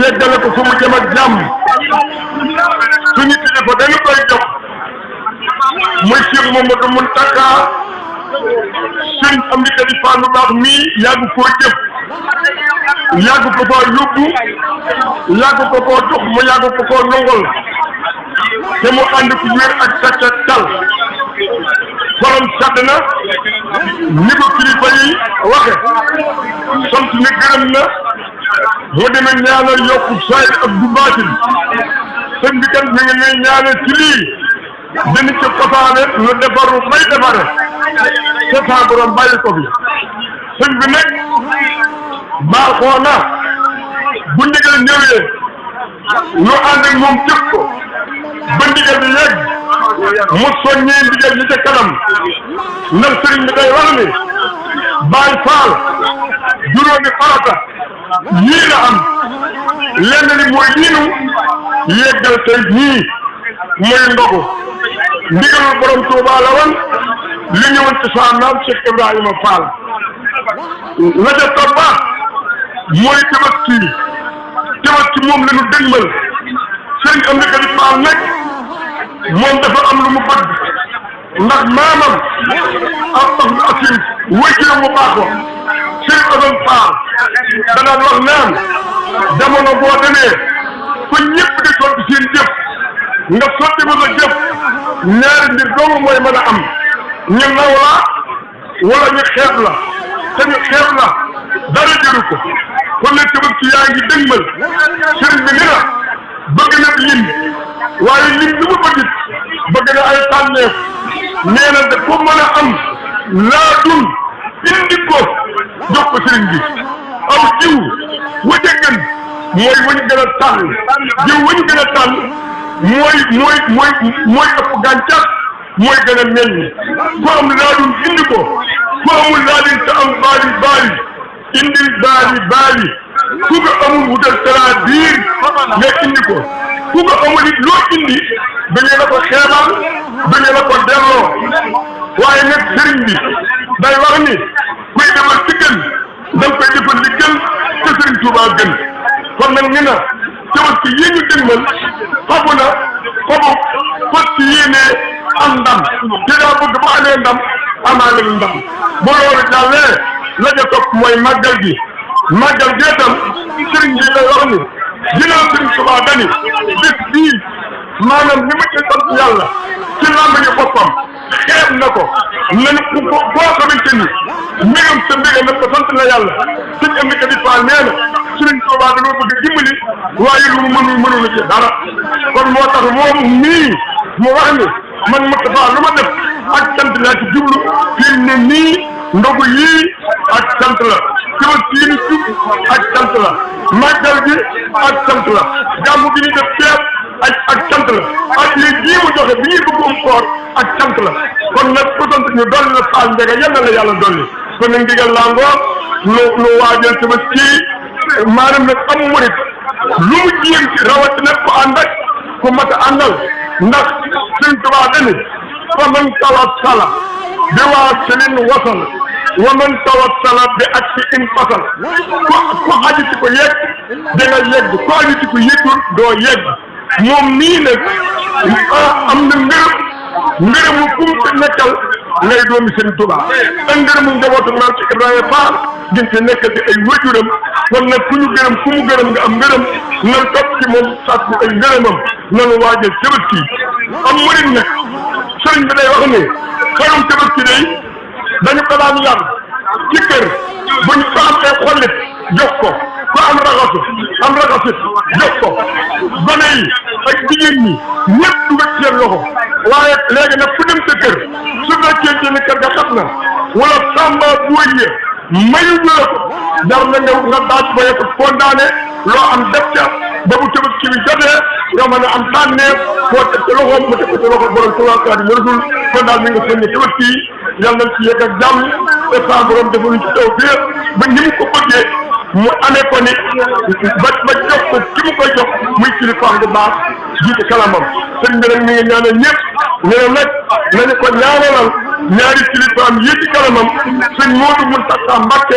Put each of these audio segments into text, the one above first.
yeggale ko fu mu jëm ak jàmm suñu kilifa dañu koy jox muy Cheikh Mamadou Mountakha sëñ am di kadi Fall lu baax mii yàgg koo jëf yàgg ko koo yóbbu yàgg ko koo jox mu yàgg ko koo nongol te mu ànd ku wér ak sàcc ak tal xolam sàdd na ni ko kilifa yi waxe sant ni gërëm na mu demee ñaanal yokku saayir ak du baatin sëñ bi kat mi ngi ñuy ñaanal ci lii dina ci kosaane lu defaru may defare te saa borom bàyyi ko fi sëñ bi nag baaxoo na bu ndigal ñëwee ñu ànd ak moom jëf ko ba ndigal bi yegg mu soññee ndigal ñi ca kanam ndax sëriñ bi day wax ni Baay Faal juróomi farata yii la am lenn li mooy liinu yeggal tey nii muy ndogu ndigalul borom Tuuba la woon li ñëwoon ci sa naam Cheikh Ibrahima Fall la ca toppa mooy Tabaski moom la ñu dëgmal sëriñ am na kadi Fall nag moom dafa am lu mu bëgg ndax maamam Abdou Asim wéy ci la mu baaxoo sëriñ Assane Fall danaan wax naan jamono boo demee fa ñëpp di sotti seen jëf nga sotti ba sa jëf ñaari mbir doomu mooy mën a am ñu naw la wala ñu xeeb la te ñu xeeb la dara jëru ko kon nag Tabaski yaa ngi dëgmal sëriñ bi ni na bëgg na lim waaye lim bi mu bëgg na ay tànneef nee na da ko mën a am laa dun indi ko jox ko sëriñ bi aw jiw wa ca gën mooy wañu gën a tànn jiw wañu gën a tànn mooy ëpp gàncax mooy gën a meññ ku am laa dun indi ko ku amul laa din te am baali indil baali ku ko amul wutal talaa biir nga indi ko ku ko amul it loo indi dañu la ko xeebal dañu la ko delloo waaye nag sëriñ bi day wax ni kuy defal ci gën da nga koy defal li gën te sëriñ Tuubaa gën kon nag ñu na Tabaski yi ñu dëgmal fabu na fas ci yéenee am ndam te daa bëgg bu amee ndam amaale ndam bu loolu jàllee la ca topp mooy màggal gi tam sëriñ bi lay wax ni ginnaaw sëriñ Tuubaa dani bés bii maanaam ni ma ci sant yàlla ci làmbañu boppam xeeb na ko nañu ko boo xamante ni mbégam sa mbégam nag ko sant na yàlla sëñ am na kadi Fall nee na sëriñ Tuubaa dañoo bëgg dimbali waaye lu mu mënul ci dara kon moo tax moom nii mu wax ni man Moustapha lu ma def ak sant laa ci jublu fi ne nii ndogu yii ak sant la Tabaski yi ni jub ak sant la màggal gi ak sant la gàmmu gi ñu def ceeb ak sant la ak lii jii mu joxe bi ñuy bëgg koor ak sant la kon nag ku sant ñu dolli la Fall Ndiaga yal na la yàlla dolli kon nag ndigal laa ngoo lu waajal Tabaski maanaam nag am murit lu mu jéem ci rawatina ku ànd ak ku mat a àndal ndax Sëriñ Tuubaa dani fa man tawassala bi waasilin wasal wa man tawassala bi aksi in fasal ku aji ci ko yegg da nga yegg ku aji ci ko yeggul doo yegg moom nii nag am na ngërëmu kum fi nekkal ngay doomi Sëriñ Tuubaa ak ngërëmu njabootu maam ci Ibrahima Fall gën ci nekkal ci ay wajuram kon nag ku ñu gërëm ku mu gërëm nga am ngërëm nan topp ci moom sàkku ay ngërëmam nanu waajal Tabaski am murit nag sëriñ bi day wax ni xarum Tabaski day dañu ko daan yar ci kër bu ñu ko am ay xollit jox ko ku am raxasit jox ko gone yi ak jigéen ñi ñëpp dugal seen loxo waaye léegi nag ku dem sa kër su fekkee ci ni kër ga xat na wala samba booyee mayu ñu la ko jar na nga daaj ba yegg condamné loo am def ca ba bu Tabaski bi jotee nga mën a am tànneef boo teg ci loxoom mu teg ci loxo borom Tuubaa Xaadimu Rasuul kon daal mi nga sëñ Tabaski yi yàlla nañ ci yegg ak jàmm te saa borom defuñu ci taw bi ba ni mu ko bëggee mu amee ko ni ba jox ko ki mu koy jox muy kilifaam bu baax jiite kalamam sëñ bi nag mi ngi ñaanal ñëpp ñu ne nag nañu ko ñaanalal ñaari kilifaam yi ci kalamam sëñ Moodu Muntaxa Mbàkke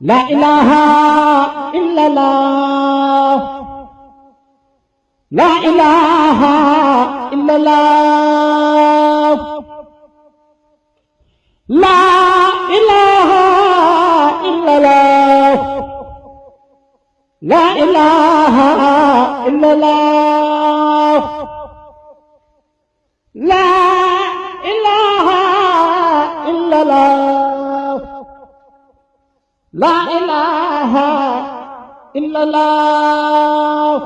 لا إله إلا الله لا إله إلا الله لا إله إلا الله لا إله إلا الله لا إله إلا الله لا إله إلا الله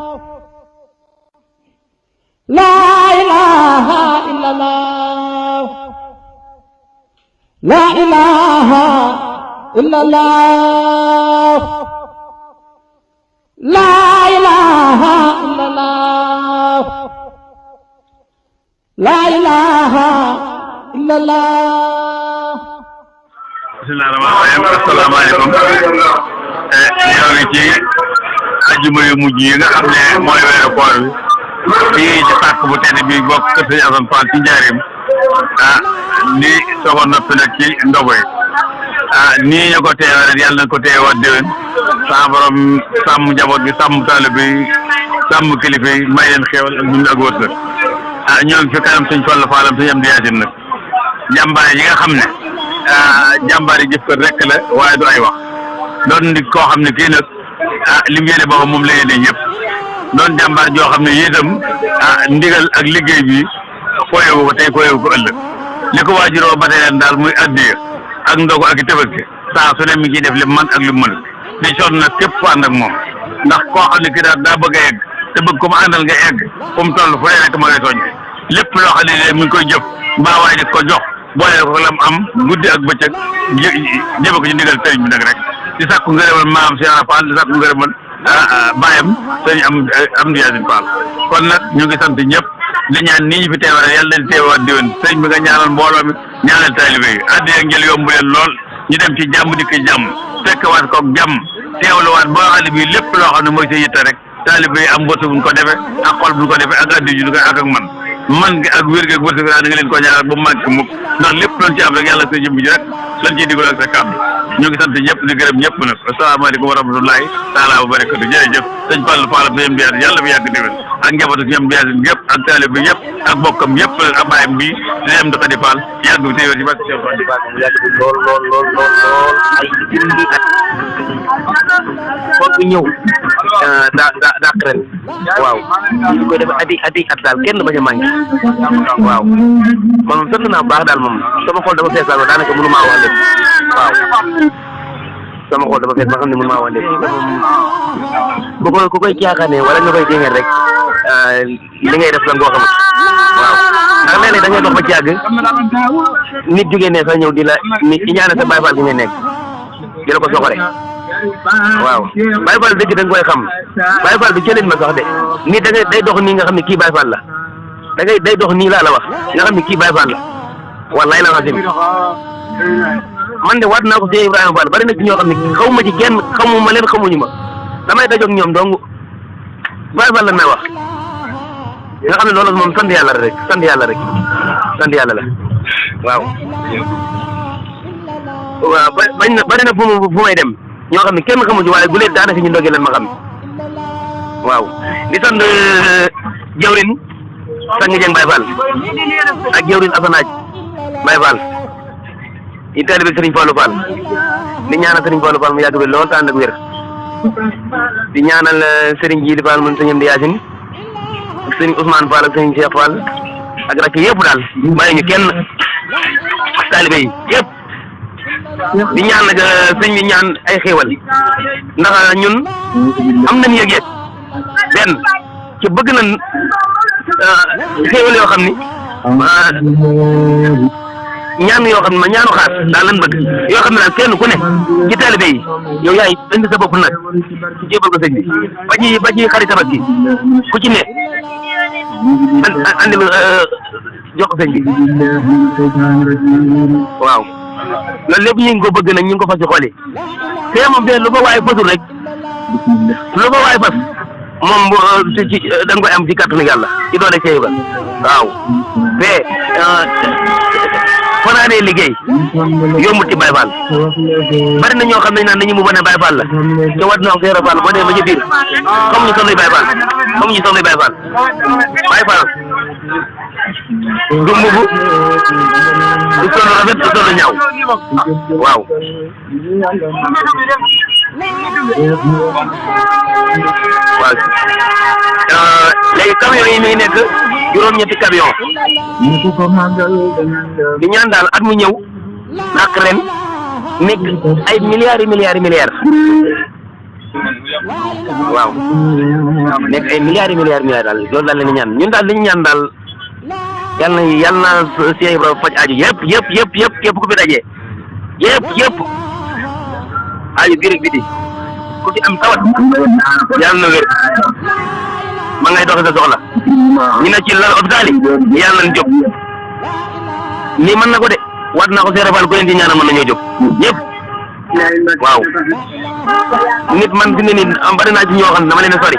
لا إله إلا الله لا إله إلا الله لا إله إلا الله لا إله إلا الله bismillahirrahmanirrahim asalaamaaleykum ñoo ngi ci ajjuma yu mujj yi nga xam ne mooy weeru koor bi fii ci pàkk bu tedd bi bokk kër Sëñ Assane Fall ci Njaaréem ni soxo noppi nag ci ndogo yi nii ñu ko teewee rek yàlla na ko teewaat déwén sa borom sàmm njaboot bi sàmm taalibe bi sàmm kilifa yi may leen xéewal ak dund ak wërsëg ñoo ngi fi kanam Sëñ Fallu Fallam Sëñ Amdi Yaasin nag jàmbaar yi nga xam ne jàmbaar yi jëf ko rek la waaye du ay wax doon nit koo xam ne kii nag lim yéene boppam moom la yéene ñëpp doon jàmbaar joo xam ne itam ndigal ak liggéey bi fooyewu ko tey fooyewu ko ëllëg li ko waajuroo ba tey leen daal muy addiya ak ndogu ak i tëbëske saa su ne mi ngi ciy def li man ak li mën di sonn nag képp ku ànd ak moom ndax koo xam ne kii daal daa bëgg a egg te bëgg ko mu àndal nga egg fu mu toll fu ne rek ma ngay soññe lépp loo xam ne mi ngi koy jëf mbaa waaye di ko jox boole ko lam am guddi ak bëccëg jëme ko ci ndigal sëriñ bi nag rek di sàkku ngërëmal maam Cheikh Ibra Fall di sàkku ngërëmal baayam sëriñ Amdi Yaasin Fall kon nag ñu ngi sant ñëpp di ñaan nii ñu fi teewal yàlla leen teewaat diwén sëriñ bi nga ñaanal mbooloo mi ñaanal taalibe yi addiya ngeen yomb leen lool ñu dem ci jàmm dikk jàmm fekkwaat koog jàmm teewluwaat boo xam ne bii lépp loo xam ne mooy sa yitte rek taalibe yi am wërsëg buñ ko defee ak xol buñ ko defee ak addiya ju ak man gi ak wér gi ak wërsëg da nga leen ko ñaanal ba mu manqué mukk ndax lépp loon ci am rek yàlla sa jëmm ji rek lan ciy digal ak sa kàddu ñu ngi sant ñëpp di gërëm ñëpp nag asalaamaaleykum wa rahmatullahi taala wa barakatu jërëjëf sëñ Fall Fall Sëñ Amdi Yaasin yàlla fi yàgg déwén ak njabootu Sëñ Amdi Yaasin yëpp ak taalibe bi yëpp ak bokkam yëpp ak baayam bi Sëñ Amdi Xadi Fall yàgg bi téwér ci barke Sëñ Fall mu yàgg bi lool ay junni at foog ñëw daa ren waaw ñu koy def ati at daal kenn bañ a manqué waaw man moom sant naa baax daal moom sama xol dafa fees daal ma daanaka mënu maa wax lépp waaw sama xol dafa fees ba xam ne mënu maa wax lépp ku koy caaxaane wala nga koy déngeel rek li ngay def lan boo xamut waaw ndax léeg-léeg da ngay dox ba ci yàgg nit jógee ne sax ñëw di la ni ñaanal sa Baay Faal gi nga nekk di la ko soxore waaw Baay Faal dëgg da nga koy xam Baay Faal du jëleen ma sax de nit da ngay day dox nii nga xam ne kii Baay Faal la da ngay day dox nii laa la wax nga xam ne kii Baay Faal la wallaay la xasim man de waat naa ko Cheikh Ibrahima Fall bari na ci ñoo xam ne xawma ci kenn xamuma leen xamuñu ma damay dajoog ñoom dong Baay Faal la may wax nga xam ne loolu moom sant yàlla rek sant yàlla la waaw waaw bañ na bari na fu may dem ñoo xam ne kenn xamu ci waaye bu leen daanaka ñu ndoge leen ma xam waaw di sant jawrin sang jeng Baay Faal ak jawrin asanaaj Baay Faal yi taalibe Sëriñ Fallu Fall di ñaanal Sëriñ Fallu Fall mu yàgg bi lool te ànd ak wér di ñaanal Sëriñ Jiili Fall mun Sëñ Amdi Yaasin ak Sëriñ Ousmane Fall ak Sëriñ Cheikh Fall ak rakk yëpp daal bàyyi ñu kenn taalibe yi yëpp di ñaan nag sëñ bi ñaan ay xéewal ndax ñun am nañ yëg-yëg benn ci bëgg nañ xéewal yoo xam ni ñaan yoo xam ne ñaanu xaas daal lan bëgg yoo xam ne daal kenn ku ne ci taalibe yi yow yaay indi sa bopp nag ci jébal ko sëñ bi ba ci xarit tabaski ku ci ne andi jox ko sëñ bi waaw loolu lépp ñu ngi ko bëgg nag ñu ngi ko fas ci xol yi te moom de lu ba waay fasul rek lu ba waay fas moom ci da nga koy am ci kàttanu yàlla ci doole Cheikh Ibra waaw te fanaanee liggéey yombut ci Baye Fall bari na ñoo xam ne naan dañu mu bane Baye Fall la te wat na ko Seera Fall boo demee ba ci biir comme ñu sonnuy Baye Fall comme ñu sonnuy Baye Fall Baye Fall du mbubu du solo rafet du solo ñaaw waaw léegi camion yi mi ngi nekk juróom-ñetti camion di ñaan daal at mu ñëw ak ren nekk ay milliards waaw nekk ay milliards daal loolu daal la ñu ñaan ñun daal li ñu ñaan daal yal na Cheikh Ibrahima faj aju yëpp ku fi daje yëpp aju biir ak biti ku ci am tawat yal na wér ma ngay doxi sa soxla ñu ne ci lal hôpital yi yal nañ jóg lii mën na ko de waat naa ko Seera Fall ko leen di ñaanal mën nañoo jóg ñëpp waaw nit man fi ne nii bari naa ci ñoo xam ne dama leen a sori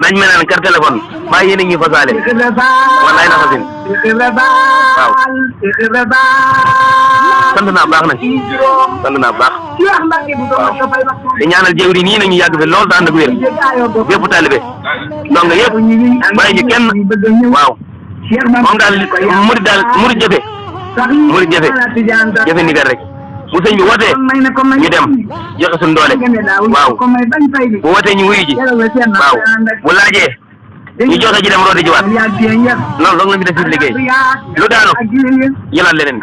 nañ mel ne carte téléphone ba yéen a ngi fasaale wallaay na fasin waaw sant naa baax nag sant naa baax waaw di ñaanal jëwri nii nañu yàgg fi lool daan ak wér bépp taalibe donc yëpp bàyyi ñu kenn waaw moom daal murid jëfe ndigal rek bu sëñ bi wootee ñu dem joxe suñu doole waaw bu wootee ñu wuyu ji waaw bu laajee ñu joxe ji dem rooti ji waat loolu loolu la ñu def ci liggéey lu daanu jëlaat leneen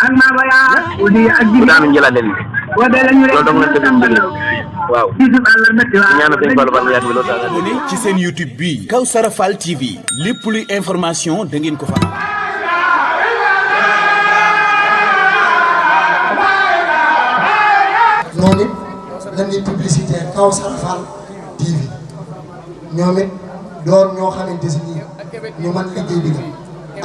lu daanu jëlaat leneen loolu dong lañ def ci liggéey waaw ñaanal sëñ Fallou Fall mu yàgg bi loolu daal abonné ci seen YouTube bi Kawsara Fall TV lépp luy information da ngeen ko fa am. noonu it dañuy publicité Kawsara Fall TV ñoom it doon ñoo xamante si nii ñu mën liggéey bi